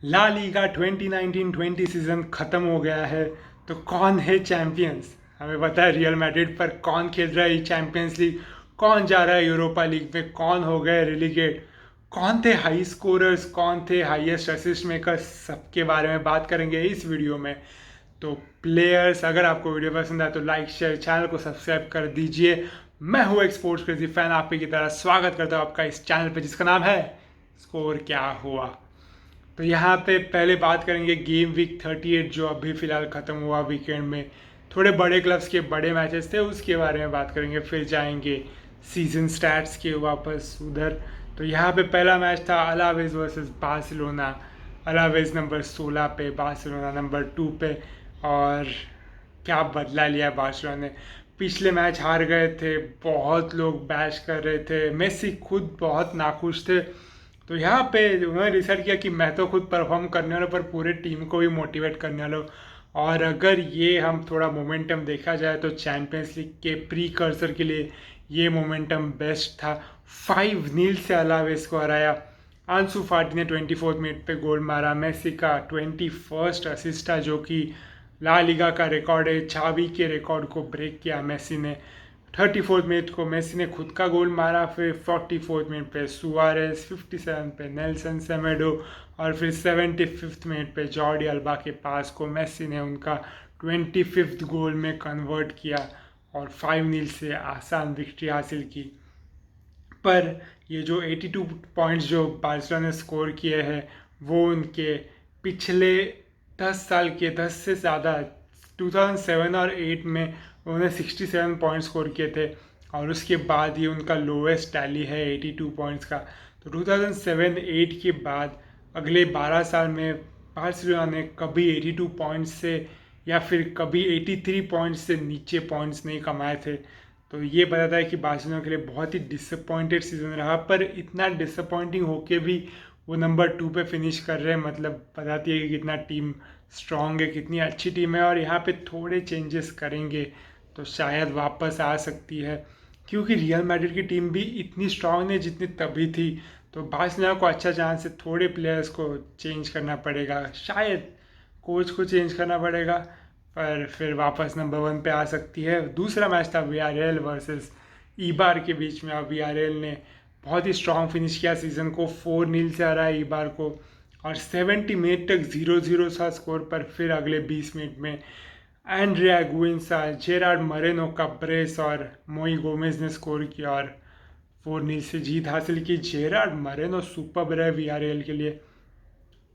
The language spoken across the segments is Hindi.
ला लीगा 2019-20 सीज़न ख़त्म हो गया है। तो कौन है चैंपियंस? हमें पता है रियल मैड्रिड, पर कौन खेल रहा है चैंपियंस लीग, कौन जा रहा है यूरोपा लीग में, कौन हो गए रिलीगेट, कौन थे हाई स्कोरर्स, कौन थे हाईएस्ट असिस्ट मेकर्स, सबके बारे में बात करेंगे इस वीडियो में। तो प्लेयर्स, अगर आपको वीडियो पसंद आए तो लाइक शेयर, चैनल को सब्सक्राइब कर दीजिए। मैं हूँ एक स्पोर्ट्स क्रेजी फैन, आप ही की तरह स्वागत करता हूँ आपका इस चैनल पे जिसका नाम है स्कोर क्या हुआ। तो यहाँ पे पहले बात करेंगे गेम वीक 38 जो अभी फ़िलहाल ख़त्म हुआ वीकेंड में। थोड़े बड़े क्लब्स के बड़े मैचेस थे, उसके बारे में बात करेंगे, फिर जाएंगे सीजन स्टैट्स के वापस उधर। तो यहाँ पे पहला मैच था अलावेज वर्सेस बार्सिलोना। अलावेज नंबर 16 पे, बार्सिलोना नंबर 2 पे। और क्या बदला लिया बार्सिलोना ने। पिछले मैच हार गए थे, बहुत लोग बैश कर रहे थे, मेसी खुद बहुत नाखुश थे। तो यहाँ पे उन्होंने डिसाइड किया कि मैं तो खुद परफॉर्म करने वाला, पर पूरे टीम को भी मोटिवेट करने वाला हूँ। और अगर ये हम थोड़ा मोमेंटम देखा जाए तो चैंपियंस लीग के प्री कर्सर के लिए ये मोमेंटम बेस्ट था। 5-0 से अलावेस को हराया। आंसू फाटी ने 24 मिनट पे गोल मारा। मेसी का 21st असिस्ट था, जो कि ला लीगा का रिकॉर्ड है। छावी के रिकॉर्ड को ब्रेक किया मेसी ने। 34 मिनट को मेसी ने खुद का गोल मारा, फिर 44 मिनट पे सुआरेस, 57 पे नेल्सन सेमेडो, और फिर 75 मिनट पे जॉर्डी अल्बा के पास को मेसी ने उनका 25th गोल में कन्वर्ट किया और 5-0 से आसान विक्ट्री हासिल की। पर ये जो 82 पॉइंट्स जो बार्सिलोना ने स्कोर किए हैं, वो उनके पिछले 10 साल के 10 से ज़्यादा 2007 और 8 में उन्होंने 67 पॉइंट्स स्कोर किए थे, और उसके बाद ये उनका लोवेस्ट टैली है 82 पॉइंट्स का। तो 2007-8 के बाद अगले 12 साल में बार्सिलोना ने कभी 82 पॉइंट्स से या फिर कभी 83 पॉइंट्स से नीचे पॉइंट्स नहीं कमाए थे। तो ये बताता है कि बार्सिलोना के लिए बहुत ही डिसअपॉइंटेड सीजन रहा, पर इतना डिसअपॉइंटिंग होके भी वो नंबर 2 पे फिनिश कर रहे हैं, मतलब बताती है कि कितना टीम स्ट्रांग है, कितनी अच्छी टीम है। और यहाँ पे थोड़े चेंजेस करेंगे तो शायद वापस आ सकती है, क्योंकि रियल मैड्रिड की टीम भी इतनी स्ट्रांग नहीं जितनी तभी थी। तो बार्सिलोना को अच्छा चांस है, थोड़े प्लेयर्स को चेंज करना पड़ेगा, शायद कोच को चेंज करना पड़ेगा, पर फिर वापस नंबर 1 पे आ सकती है। दूसरा मैच था वीआरएल वर्सेस ईबार के बीच में, और वीआरएल ने बहुत ही स्ट्रांग फिनिश किया सीज़न को, 4-0 से हराया ईबार को, और 70 मिनट तक 0-0 था स्कोर। पर फिर अगले 20 मिनट में एंड्रिया गुइंसा, जेरार्ड मरेनो का ब्रेस और मोई गोमेज ने स्कोर किया और 4-0 से जीत हासिल की। जेरार्ड मरेनो सुपर रहे वीआरएल के लिए,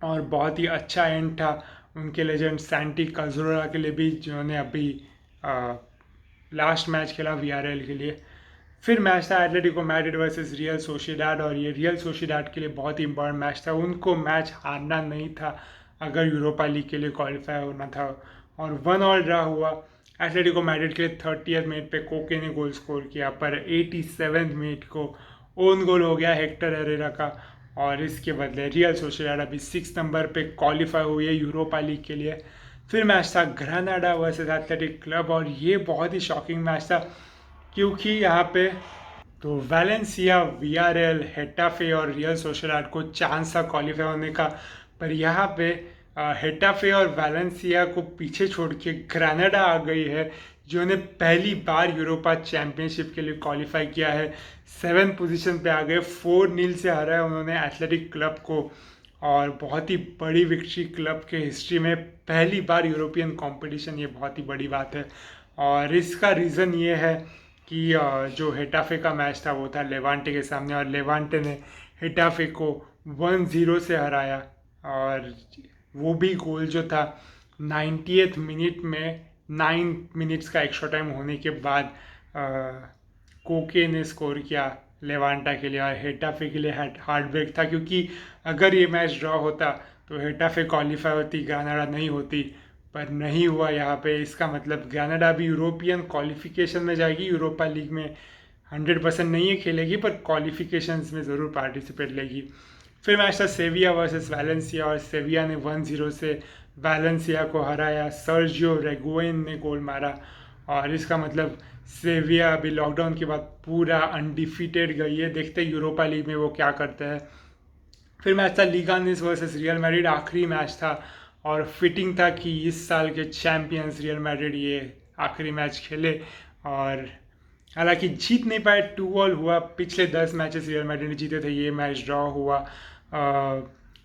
और बहुत ही अच्छा एंड था उनके लेजेंड सैंटी कजरोला के लिए भी, जिन्होंने अभी लास्ट मैच खेला वीआरएल के लिए। फिर मैच था Atletico Madrid versus real Sociedad, और ये रियल सोसिएडाड के लिए बहुत ही इंपॉर्टेंट मैच था। उनको मैच हारना नहीं था अगर यूरोपा लीग के लिए क्वालिफाई होना था, और 1-1 ड्रा हुआ। एटलेटिको मैड्रिड के लिए 30th मिनट पे कोके ने गोल स्कोर किया, पर 87th मिनट को ओन गोल हो गया हेक्टर हेरेरा का, और इसके बदले रियल सोसिएडाड अभी 6 नंबर पे क्वालिफाई हुई है यूरोपा लीग के लिए। फिर मैच था ग्रानाडा वर्सेस एथलेटिक क्लब, और ये बहुत ही शॉकिंग मैच था, क्योंकि यहाँ पे तो वैलेंसिया, वीआरएल, हेटाफे और रियल सोसिएडाड को चांस था क्वालिफाई होने का, पर यहाँ पे हेटाफे और वैलेंसिया को पीछे छोड़ के ग्रेनाडा आ गई है, जिन्होंने पहली बार यूरोपा चैंपियनशिप के लिए क्वालिफाई किया है। 7th पोजीशन पे आ गए, 4-0 से हारा है उन्होंने एथलेटिक क्लब को, और बहुत ही बड़ी विक्ट्री क्लब के हिस्ट्री में, पहली बार यूरोपियन कंपटीशन, ये बहुत ही बड़ी बात है। और इसका रीज़न ये है कि जो हेटाफे का मैच था वो था लेवांटे के सामने, और लेवांटे ने हेटाफे को 1-0 से हराया, और वो भी गोल जो था 90th मिनट में, 9 मिनट्स का एक्स्ट्रा टाइम होने के बाद कोके ने स्कोर किया लेवांटा के लिए। और हेटाफे के लिए हार्ट ब्रेक था, क्योंकि अगर ये मैच ड्रॉ होता तो हेटाफे क्वालिफाई होती, ग्रानाडा नहीं होती, पर नहीं हुआ यहाँ पे। इसका मतलब ग्रानाडा भी यूरोपियन क्वालिफिकेशन में जाएगी, यूरोपा लीग में 100% नहीं है खेलेगी, पर क्वालिफिकेशंस में ज़रूर पार्टिसिपेट लेगी। फिर मैच था सेविया वर्सेस वैलेंसिया, और सेविया ने 1-0 से वैलेंसिया को हराया। सर्जियो रेगुइन ने गोल मारा, और इसका मतलब सेविया अभी लॉकडाउन के बाद पूरा अनडिफीटेड गई है। देखते हैं यूरोपा लीग में वो क्या करते हैं। फिर मैच था लीगानेस वर्सेस रियल मैड्रिड, आखिरी मैच था और फिटिंग था कि इस साल के चैम्पियंस रियल मैड्रिड ये आखिरी मैच खेले। और हालांकि जीत नहीं पाए, 2-2 हुआ। पिछले 10 मैचेस रियल मैड्रिड ने जीते थे, ये मैच ड्रॉ हुआ।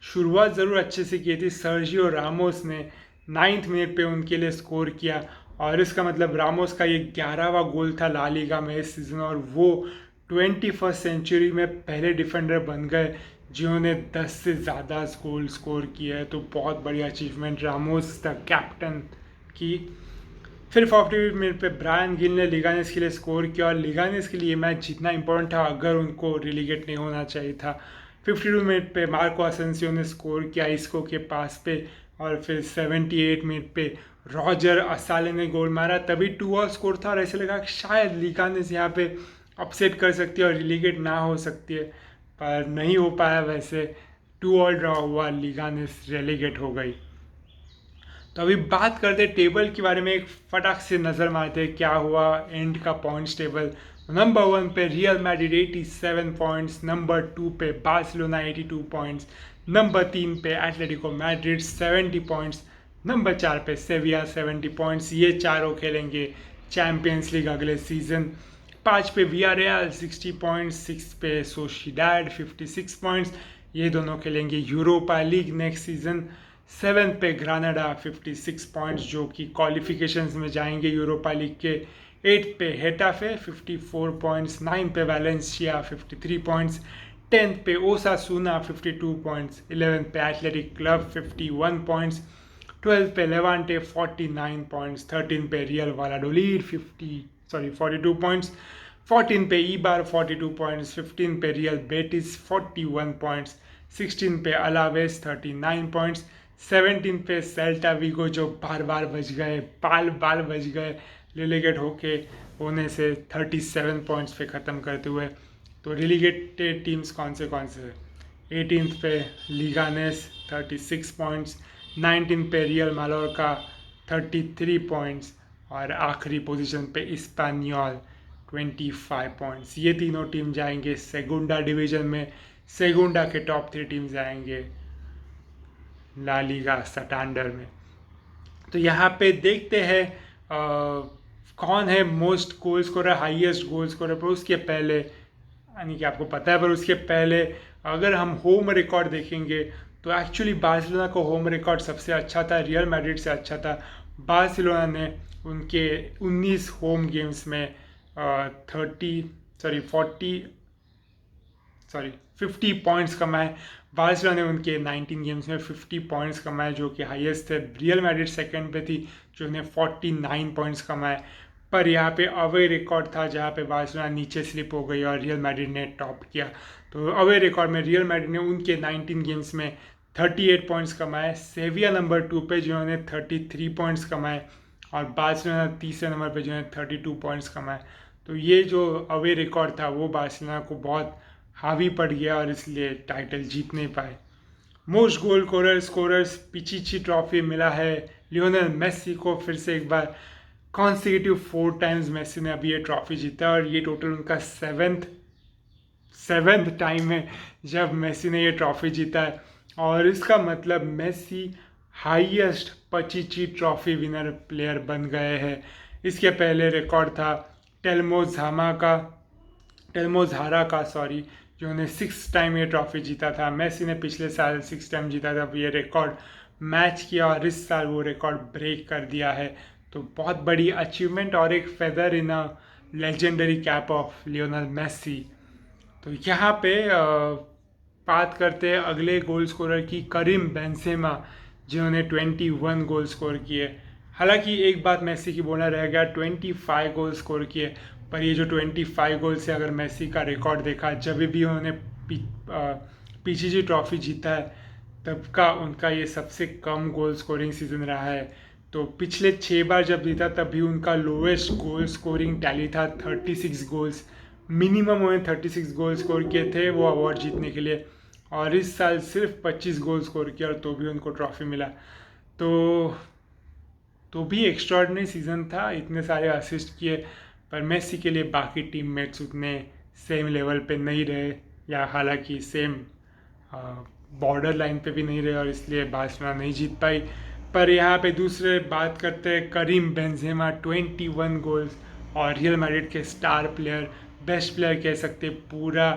शुरुआत ज़रूर अच्छे से की थी, सर्जियो रामोस ने 9th मिनट पे उनके लिए स्कोर किया और इसका मतलब रामोस का ये 11वां गोल था ला लीगा में इस सीज़न और वो 21st सेंचुरी में पहले डिफेंडर बन गए जिन्होंने 10 से ज़्यादा गोल स्कोर किया है। तो बहुत बड़ी अचीवमेंट रामोस द कैप्टन की। फिर 40 मिनट पे ब्रायन गिल ने लिगानेस के लिए स्कोर किया और लिगानेस के लिए मैच जीतना इंपॉर्टेंट था अगर उनको रिलीगेट नहीं होना चाहिए था। 52 मिनट पे मार्को असेंसियो ने स्कोर किया इसको के पास पे और फिर 78 मिनट पे रॉजर असाले ने गोल मारा, तभी 2-2 स्कोर था और ऐसे लगा कि शायद लिगानेस यहाँ पे अपसेट कर सकती है और रिलीगेट ना हो सकती है, पर नहीं हो पाया। वैसे 2-2 ड्रॉ हुआ, लिगानेस रेलीगेट हो गई। तो अभी बात करते हैं टेबल के बारे में, एक फटाक से नज़र मारते हैं क्या हुआ एंड का पॉइंट्स टेबल। नंबर 1 पे रियल मैड्रिड 87 पॉइंट्स, नंबर 2 पे बार्सिलोना 82 पॉइंट्स, नंबर 3 पे एटलेटिको मैड्रिड 70 पॉइंट्स, नंबर 4 पे सेविया 70 पॉइंट्स। ये चारों खेलेंगे चैम्पियंस लीग अगले सीजन। 5 पे वियारियल 60 पॉइंट्स, 6 पे सोशिडाड 56 पॉइंट्स, ये दोनों खेलेंगे यूरोपा लीग नेक्स्ट सीजन। 7 पे ग्रानाडा 56 पॉइंट्स जो कि क्वालिफिकेशंस में जाएंगे यूरोपा लीग के। 8 पे हेटाफे 54 पॉइंट्स, 9 पे वैलेंसिया 53 पॉइंट्स, 10 पे ओसासुना 52 पॉइंट्स, 11 पे एथलेटिक क्लब 51 पॉइंट्स, 12 पे लेवांटे 49 पॉइंट्स, 13 पे रियल वालाडोलिड 42 पॉइंट्स, 14 पे ईबार 42 पॉइंट्स, 15 पे रियल बेटिस 41 पॉइंट्स, 16 पे अलावेस 39 पॉइंट्स, 17 पे सेल्टा वीगो जो बार बार बच गए, बाल बाल बच गए रिलीगेट होने से 37 पॉइंट्स पे ख़त्म करते हुए। तो रिलीगेटेड टीम्स कौन से 18th पे लीगानेस 36 पॉइंट्स, 19 पे रियल मालोर्का 33 पॉइंट्स और आखिरी पोजीशन पे इस्पानियोल 25 पॉइंट्स। ये तीनों टीम जाएंगे सेगुंडा डिवीज़न में। सेगुंडा के टॉप 3 टीम जाएंगे ला लीगा सटांडर में। तो यहाँ पे देखते हैं कौन है most goal scorer, highest goal scorer. पर उसके पहले, यानी कि आपको पता है, पर उसके पहले अगर हम होम रिकॉर्ड देखेंगे तो एक्चुअली बार्सिलोना का होम रिकॉर्ड सबसे अच्छा था, रियल मैड्रिड से अच्छा था। बार्सिलोना ने उनके 19 होम गेम्स में 50 पॉइंट्स कमाए। बार्सिलोना ने उनके 19 गेम्स में 50 पॉइंट्स कमाए जो कि हाईएस्ट थे। रियल मैड्रिड सेकंड पे थी जो ने 49 पॉइंट्स कमाए। पर यहाँ पे अवे रिकॉर्ड था जहाँ पे बार्सिलोना नीचे स्लिप हो गई और रियल मैड्रिड ने टॉप किया। तो अवे रिकॉर्ड में रियल मैड्रिड ने उनके 19 गेम्स में 38 पॉइंट्स कमाए। सेविया नंबर 2 पे जिन्होंने 33 पॉइंट्स कमाए और बार्सिलोना तीसरे नंबर पे जिन्होंने 32 पॉइंट्स कमाए। तो ये जो अवे रिकॉर्ड था वो बार्सिलोना को बहुत हावी पड़ गया और इसलिए टाइटल जीत नहीं पाए। मोस्ट गोल स्कोरर्स पिचिची ट्रॉफी मिला है लियोनेल मेसी को। फिर से एक बार कॉन्सिक्यूटिव 4 टाइम्स मेसी ने अभी ये ट्रॉफी जीता और ये टोटल उनका सेवेंथ टाइम है जब मेसी ने ये ट्रॉफी जीता है। और इसका मतलब मेसी हाईएस्ट पचिची ट्रॉफी विनर प्लेयर बन गए हैं। इसके पहले रिकॉर्ड था टेल्मो झारा का जिन्होंने 6 टाइम ये ट्रॉफी जीता था। मेसी ने पिछले साल 6 टाइम जीता था, ये रिकॉर्ड मैच किया और इस साल वो रिकॉर्ड ब्रेक कर दिया है। तो बहुत बड़ी अचीवमेंट और एक feather in a legendary cap of Lionel Messi. तो यहाँ पे बात करते हैं अगले गोल स्कोरर की, करीम बेंजेमा, जिन्होंने 21 गोल स्कोर किए। हालांकि एक बात मेसी की बोलना रह गया, 25 गोल स्कोर किए, पर ये जो 25 गोल से अगर मेसी का रिकॉर्ड देखा, जब भी उन्होंने पीसीजी ट्रॉफी जीता है तब का उनका ये सबसे कम गोल स्कोरिंग सीजन रहा है। तो पिछले 6 बार जब जीता तब भी उनका लोएस्ट गोल स्कोरिंग टैली था 36 गोल्स। मिनिमम उन्होंने 36 गोल स्कोर किए थे वो अवार्ड जीतने के लिए, और इस साल सिर्फ 25 गोल स्कोर किया और तो भी उनको ट्रॉफी मिला। तो भी एक्स्ट्राऑर्डिनरी सीज़न था, इतने सारे असिस्ट किए, पर मेसी के लिए बाकी टीममेट्स उतने सेम लेवल पे नहीं रहे, या हालांकि सेम बॉर्डर लाइन पे भी नहीं रहे और इसलिए बार्सिलोना नहीं जीत पाई। पर यहाँ पे दूसरे बात करते हैं करीम बेंजेमा, 21 गोल्स और रियल मैड्रिड के स्टार प्लेयर, बेस्ट प्लेयर कह सकते, पूरा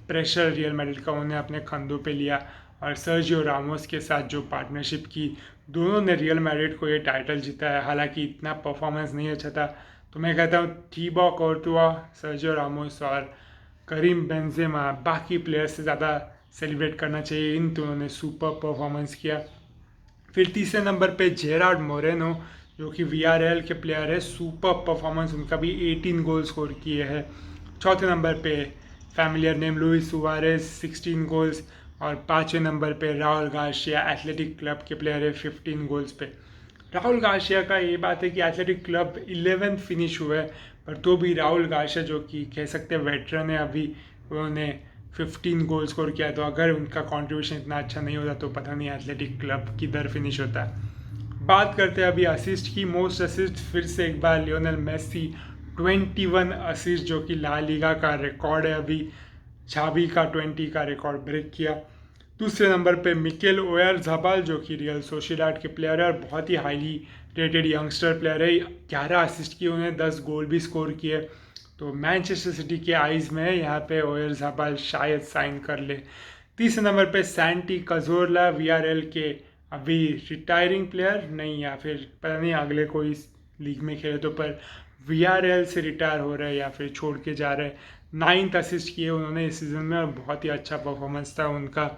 प्रेशर रियल मैड्रिड का उन्हें अपने कंधों पे लिया। और सर्जियो रामोस के साथ जो पार्टनरशिप की, दोनों ने रियल मैड्रिड को ये टाइटल जीता है। हालांकि इतना परफॉर्मेंस नहीं अच्छा था, तो मैं कहता हूँ थीबो कोर्तुआ, सर्जियो रामोस और करीम बेंजेमा बाकी प्लेयर्स से ज़्यादा सेलिब्रेट करना चाहिए। इन दोनों ने सुपर परफॉर्मेंस किया। फिर तीसरे नंबर पे जेरार्ड मोरेनो, जो कि वीआरएल के प्लेयर है, सुपर परफॉर्मेंस उनका भी, 18 गोल स्कोर किए हैं। चौथे नंबर पे familiar name Luis Suarez, 16 goals. और पाँचवें नंबर पे राहुल गार्सिया, एथलेटिक क्लब के प्लेयर है, 15 गोल्स पे। राहुल गार्सिया का ये बात है कि एथलेटिक क्लब 11th फिनिश हुआ है, पर तो भी राहुल गार्सिया जो कि कह सकते हैं वेटरन है अभी, उन्होंने 15 गोल स्कोर किया। तो अगर उनका कंट्रीब्यूशन इतना अच्छा नहीं होता तो पता नहीं एथलेटिक क्लब किधर फिनिश होता है। बात करते हैं अभी असिस्ट की। मोस्ट असिस्ट फिर से एक बार लियोनेल मेसी, 21 असिस्ट, जो कि ला लीगा का रिकॉर्ड है अभी। छावी का 20 का रिकॉर्ड ब्रेक किया। दूसरे नंबर पे मिकेल ओयारज़ाबाल, जो कि रियल सोसिएडाड के प्लेयर है और बहुत ही हाईली रेटेड यंगस्टर प्लेयर है। 11 असिस्ट किए उन्हें, 10 गोल भी स्कोर किए। तो मैनचेस्टर सिटी के आइज़ में यहाँ पे ओयारज़ाबाल शायद साइन कर ले। तीसरे नंबर पे सैंटी कजोरला, वीआरएल के अभी रिटायरिंग प्लेयर नहीं, या फिर पता नहीं अगले कोई लीग में खेले तो, पर वीआरएल से रिटायर हो रहे हैं या फिर छोड़ के जा रहे हैं। 9th असिस्ट किए उन्होंने इस सीज़न में और बहुत ही अच्छा परफॉर्मेंस था उनका।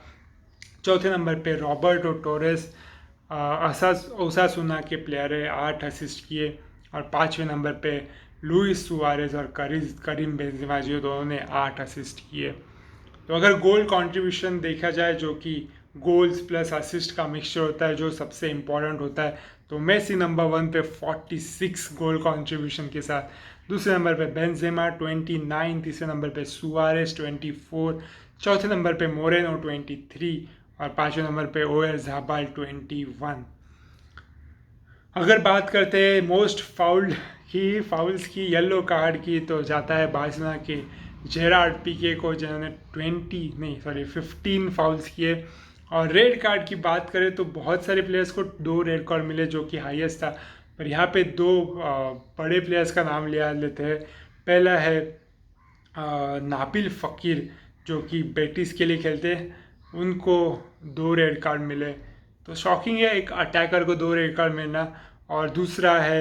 चौथे नंबर पे रॉबर्टो टोरेस, ओसासुना के प्लेयर है, 8 असिस्ट किए। और पाँचवें नंबर पे लुइस सुआरेज और करीम बेंजेमा, जो दोनों ने 8 असिस्ट किए। तो अगर गोल कंट्रीब्यूशन देखा जाए, जो कि गोल्स प्लस असिस्ट का मिक्सचर होता है, जो सबसे इम्पोर्टेंट होता है, तो मेसी नंबर 1 पे 46 गोल कंट्रीब्यूशन के साथ। दूसरे नंबर पे बेंजेमा 29, तीसरे नंबर पे सुआरेज 24, चौथे नंबर पे मोरेनो 23 और पाँचवें नंबर पे ओयारज़ाबाल 21। अगर बात करते हैं मोस्ट फाउल्स की, येलो कार्ड की, तो जाता है बार्सिलोना के जेरार्ड पीके को, जिन्होंने 15 फाउल्स किए। और रेड कार्ड की बात करें तो बहुत सारे प्लेयर्स को 2 रेड कार्ड मिले, जो कि हाईएस्ट था। पर यहाँ पे 2 बड़े प्लेयर्स का नाम लिया लेते हैं। पहला है नाबिल फ़कीर, जो कि बेटिस के लिए खेलते हैं, उनको 2 रेड कार्ड मिले। तो शॉकिंग है एक अटैकर को 2 रेड कार्ड मिलना। और दूसरा है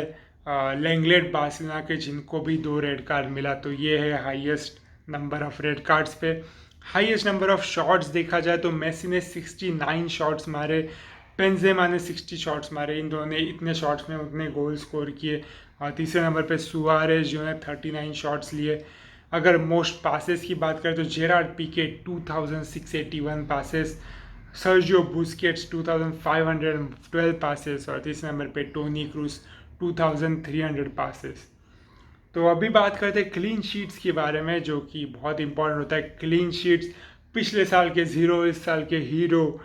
लेंगलेट बार्सिलोना के, जिनको भी 2 रेड कार्ड मिला। तो ये है highest number of red cards पे। हाईएस्ट नंबर ऑफ शॉट्स देखा जाए तो मेसी ने 69 शॉट्स मारे, बेंजेमा ने 60 शॉट्स मारे। इन दोनों ने इतने शॉट्स में उतने गोल स्कोर किए। और तीसरे नंबर पे सुआरेज, जो है 39 शॉट्स लिए। अगर मोस्ट पासेस की बात करें तो जेरार्ड पीके 2681 पासेस, सर्जियो बुस्केट्स 2512 पासेस और तीसरे नंबर पे टोनी क्रूस 2300 पासेस। तो अभी बात करते हैं क्लीन शीट्स के बारे में, जो कि बहुत इंपॉर्टेंट होता है। क्लीन शीट्स, पिछले साल के ज़ीरो, इस साल के hero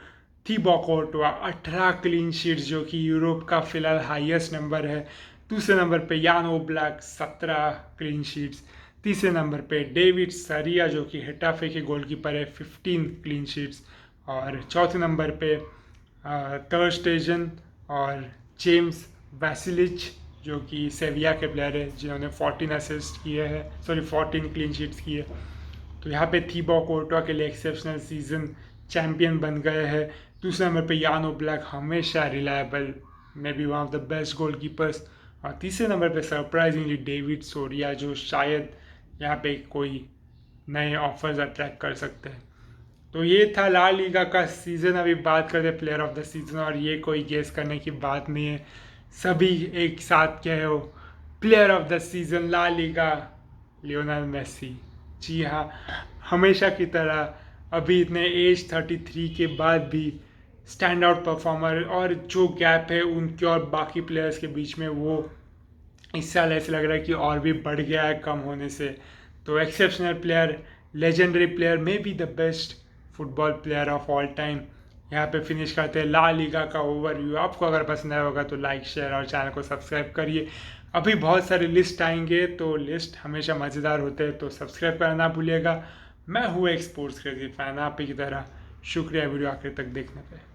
Thibaut Courtois, 18 clean sheets, जो कि यूरोप का फिलहाल हाईएस्ट नंबर है। दूसरे नंबर पे यान ओब्लाक, 17 क्लीन शीट्स। तीसरे नंबर पे डेविड सरिया, जो कि हेटाफे के गोलकीपर है, 15 क्लीन शीट्स। और चौथे नंबर पे ter स्टेजन और जेम्स वैसिलिच, जो कि सेविया के प्लेयर है, जिन्होंने 14 क्लीन शीट्स किए। तो यहाँ पे थीबो कोर्तुआ के लिए एक्सेप्शनल सीजन, चैम्पियन बन गए हैं। दूसरे नंबर पे यान ओब्लाक, हमेशा reliable, may be one of the best goalkeepers. और तीसरे नंबर पे सरप्राइजिंगली डेविड सोरिया, जो शायद यहाँ पे कोई नए ऑफर्स अट्रैक्ट कर सकते हैं। तो ये था ला लीगा का सीज़न। अभी बात करते हैं प्लेयर ऑफ द सीज़न, और ये कोई गेस करने की बात नहीं है, सभी एक साथ कहे हो player of the season La Liga Lionel Messi. जी हाँ, हमेशा की तरह अभी इतने एज 33 के बाद भी स्टैंड आउट परफॉर्मर, और जो गैप है उनके और बाकी प्लेयर्स के बीच में, वो इस साल ऐसे लग रहा है कि और भी बढ़ गया है कम होने से। तो exceptional player, legendary player, may be the best football player of all time. यहाँ पे फिनिश करते हैं ला लीगा का ओवरव्यू। आपको अगर पसंद आया होगा तो लाइक, शेयर और चैनल को सब्सक्राइब करिए। अभी बहुत सारे लिस्ट आएंगे, तो लिस्ट हमेशा मज़ेदार होते हैं, तो सब्सक्राइब करना ना भूलिएगा। मैं हूँ एक स्पोर्ट्स क्रेजी फैन, आप ही की तरह। शुक्रिया वीडियो आखिर तक देखने पे।